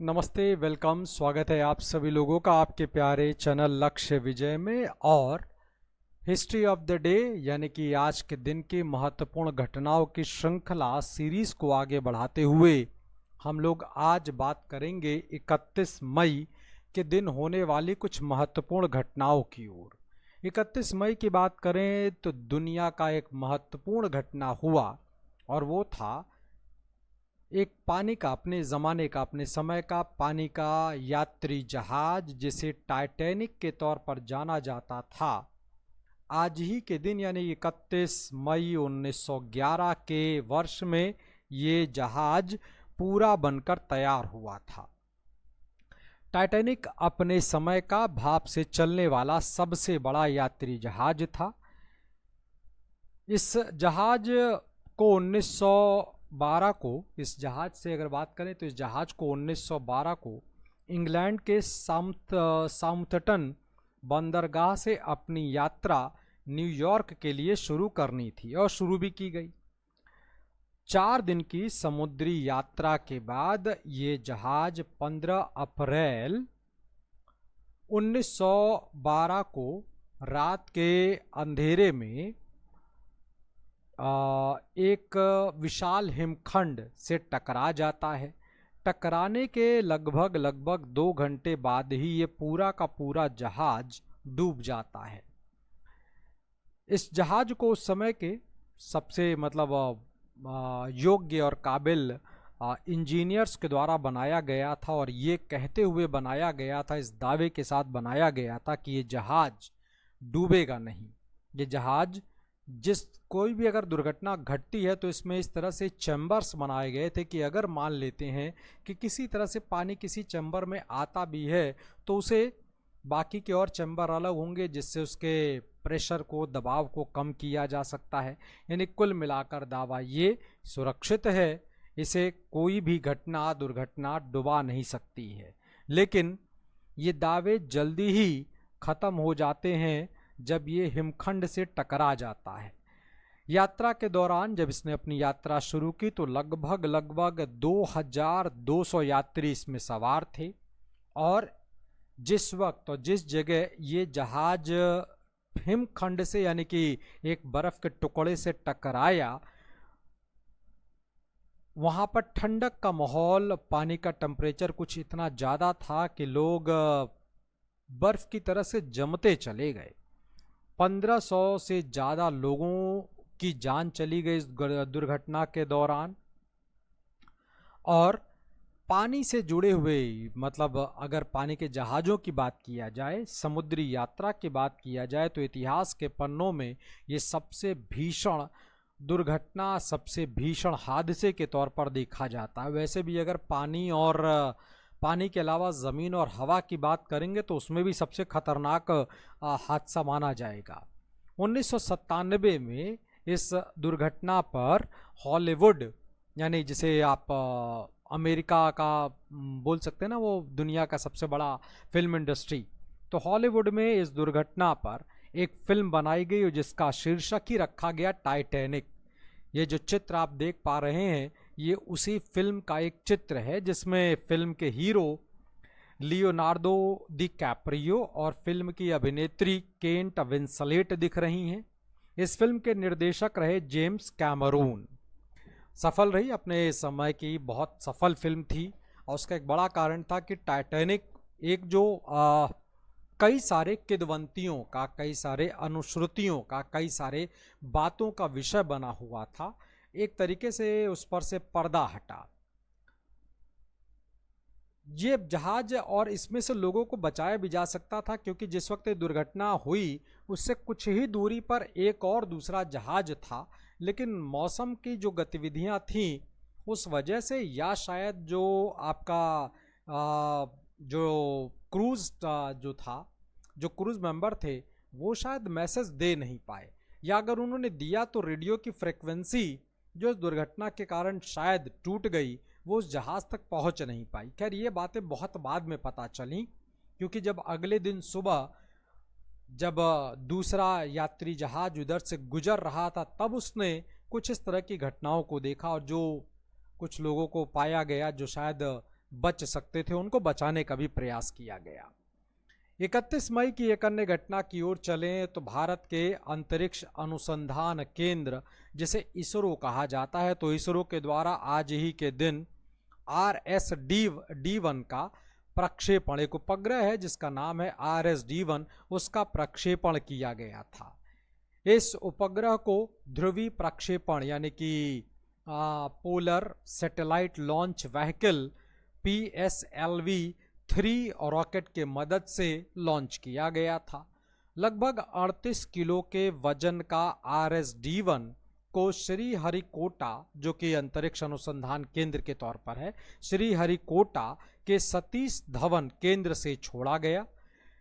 नमस्ते, वेलकम, स्वागत है आप सभी लोगों का आपके प्यारे चैनल लक्ष्य विजय में। और हिस्ट्री ऑफ द डे यानी कि आज के दिन की महत्वपूर्ण घटनाओं की श्रृंखला सीरीज को आगे बढ़ाते हुए हम लोग आज बात करेंगे 31 मई के दिन होने वाली कुछ महत्वपूर्ण घटनाओं की ओर। 31 मई की बात करें तो दुनिया का एक महत्वपूर्ण घटना हुआ और वो था एक पानी का, अपने ज़माने का, अपने समय का पानी का यात्री जहाज जिसे टाइटैनिक के तौर पर जाना जाता था। आज ही के दिन यानी 31 मई 1911 के वर्ष में ये जहाज पूरा बनकर तैयार हुआ था। टाइटैनिक अपने समय का भाप से चलने वाला सबसे बड़ा यात्री जहाज था। इस जहाज को 1912 को, इस जहाज से अगर बात करें तो इस जहाज को 1912 को इंग्लैंड के साउथम्पटन बंदरगाह से अपनी यात्रा न्यूयॉर्क के लिए शुरू करनी थी और शुरू भी की गई। 4 दिन की समुद्री यात्रा के बाद ये जहाज 15 अप्रैल 1912 को रात के अंधेरे में एक विशाल हिमखंड से टकरा जाता है। टकराने के लगभग 2 घंटे बाद ही ये पूरा का पूरा जहाज डूब जाता है। इस जहाज को उस समय के सबसे योग्य और काबिल इंजीनियर्स के द्वारा बनाया गया था और ये कहते हुए बनाया गया था, इस दावे के साथ बनाया गया था कि ये जहाज डूबेगा नहीं। ये जहाज कोई भी अगर दुर्घटना घटती है तो इसमें इस तरह से चैम्बर्स बनाए गए थे कि अगर मान लेते हैं कि किसी तरह से पानी किसी चैम्बर में आता भी है तो उसे बाकी के और चैम्बर अलग होंगे जिससे उसके प्रेशर को, दबाव को कम किया जा सकता है। यानी कुल मिलाकर दावा ये सुरक्षित है, इसे कोई भी घटना, दुर्घटना डुबा नहीं सकती है। लेकिन ये दावे जल्दी ही ख़त्म हो जाते हैं जब ये हिमखंड से टकरा जाता है। यात्रा के दौरान जब इसने अपनी यात्रा शुरू की तो लगभग 2200 यात्री इसमें सवार थे और जिस वक्त और जिस जगह ये जहाज हिमखंड से यानी कि एक बर्फ के टुकड़े से टकराया, वहाँ पर ठंडक का माहौल, पानी का टेम्परेचर कुछ इतना ज़्यादा था कि लोग बर्फ की तरह से जमते चले गए। 1500 से ज़्यादा लोगों की जान चली गई इस दुर्घटना के दौरान। और पानी से जुड़े हुए, अगर पानी के जहाज़ों की बात किया जाए, समुद्री यात्रा की बात किया जाए तो इतिहास के पन्नों में ये सबसे भीषण दुर्घटना, सबसे भीषण हादसे के तौर पर देखा जाता है। वैसे भी अगर पानी के अलावा ज़मीन और हवा की बात करेंगे तो उसमें भी सबसे खतरनाक हादसा माना जाएगा। 1997 में इस दुर्घटना पर हॉलीवुड, यानी जिसे आप अमेरिका का बोल सकते हैं ना, वो दुनिया का सबसे बड़ा फिल्म इंडस्ट्री, तो हॉलीवुड में इस दुर्घटना पर एक फिल्म बनाई गई जिसका शीर्षक ही रखा गया टाइटैनिक। ये जो चित्र आप देख पा रहे हैं ये उसी फिल्म का एक चित्र है जिसमें फिल्म के हीरो लियोनार्डो दी कैप्रियो और फिल्म की अभिनेत्री केट विंसलेट दिख रही हैं। इस फिल्म के निर्देशक रहे जेम्स कैमरून। सफल रही, अपने समय की बहुत सफल फिल्म थी और उसका एक बड़ा कारण था कि टाइटैनिक एक जो कई सारे किंवदंतियों का, कई सारे अनुश्रुतियों का, कई सारे बातों का विषय बना हुआ था। एक तरीके से उस पर से पर्दा हटा। ये जहाज और इसमें से लोगों को बचाया भी जा सकता था क्योंकि जिस वक्त ये दुर्घटना हुई उससे कुछ ही दूरी पर एक और दूसरा जहाज था, लेकिन मौसम की जो गतिविधियां थीं उस वजह से, या शायद जो आपका जो क्रूज मेंबर थे वो शायद मैसेज दे नहीं पाए, या अगर उन्होंने दिया तो रेडियो की फ्रिक्वेंसी जो इस दुर्घटना के कारण शायद टूट गई, वो उस जहाज़ तक पहुंच नहीं पाई। खैर ये बातें बहुत बाद में पता चली क्योंकि जब अगले दिन सुबह जब दूसरा यात्री जहाज उधर से गुजर रहा था तब उसने कुछ इस तरह की घटनाओं को देखा और जो कुछ लोगों को पाया गया जो शायद बच सकते थे उनको बचाने का भी प्रयास किया गया। 31 मई की एक अन्य घटना की ओर चलें तो भारत के अंतरिक्ष अनुसंधान केंद्र जिसे इसरो कहा जाता है, तो इसरो के द्वारा आज ही के दिन RS-D1 का प्रक्षेपण, एक उपग्रह है जिसका नाम है RS-D1, उसका प्रक्षेपण किया गया था। इस उपग्रह को ध्रुवीय प्रक्षेपण यानी कि polar satellite launch vehicle PSLV-3 rocket के मदद से लॉन्च किया गया था। लगभग 38 किलो के वजन का RS-D1 को श्रीहरिकोटा, जो कि अंतरिक्ष अनुसंधान केंद्र के तौर पर है, श्रीहरिकोटा के सतीश धवन केंद्र से छोड़ा गया।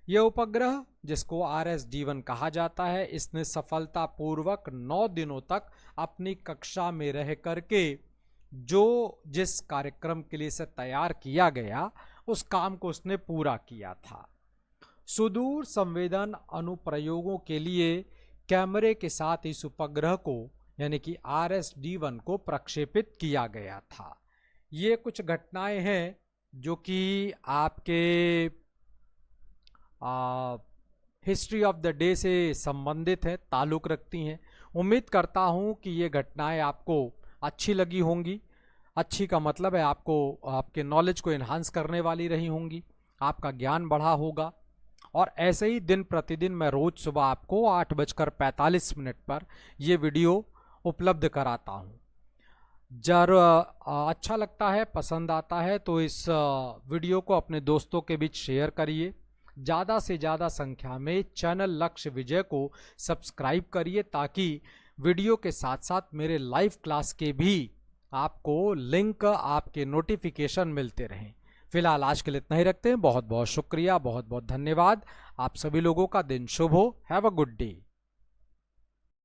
यह उपग्रह जिसको RS-D1 कहा जाता है, इसने सफलतापूर्वक 9 दिनों तक अपनी कक्षा में रह करके जिस कार्यक्रम के लिए इसे तैयार किया गया उस काम को उसने पूरा किया था। सुदूर संवेदन अनुप्रयोगों के लिए कैमरे के साथ इस उपग्रह को यानी कि RS-D1 को प्रक्षेपित किया गया था। ये कुछ घटनाएं हैं जो कि आपके हिस्ट्री ऑफ द डे से संबंधित है, ताल्लुक़ रखती हैं। उम्मीद करता हूं कि ये घटनाएं आपको अच्छी लगी होंगी। अच्छी का मतलब है आपको आपके नॉलेज को इन्हांस करने वाली रही होंगी, आपका ज्ञान बढ़ा होगा। और ऐसे ही दिन प्रतिदिन मैं रोज सुबह आपको 8:45 पर ये वीडियो उपलब्ध कराता हूँ। जर अच्छा लगता है, पसंद आता है तो इस वीडियो को अपने दोस्तों के बीच शेयर करिए। ज़्यादा से ज़्यादा संख्या में चैनल लक्ष्य विजय को सब्सक्राइब करिए ताकि वीडियो के साथ साथ मेरे लाइव क्लास के भी आपको लिंक, आपके नोटिफिकेशन मिलते रहें। फिलहाल आज के लिए इतना ही रखते हैं। बहुत बहुत शुक्रिया, बहुत बहुत धन्यवाद। आप सभी लोगों का दिन शुभ हो। Have a good day.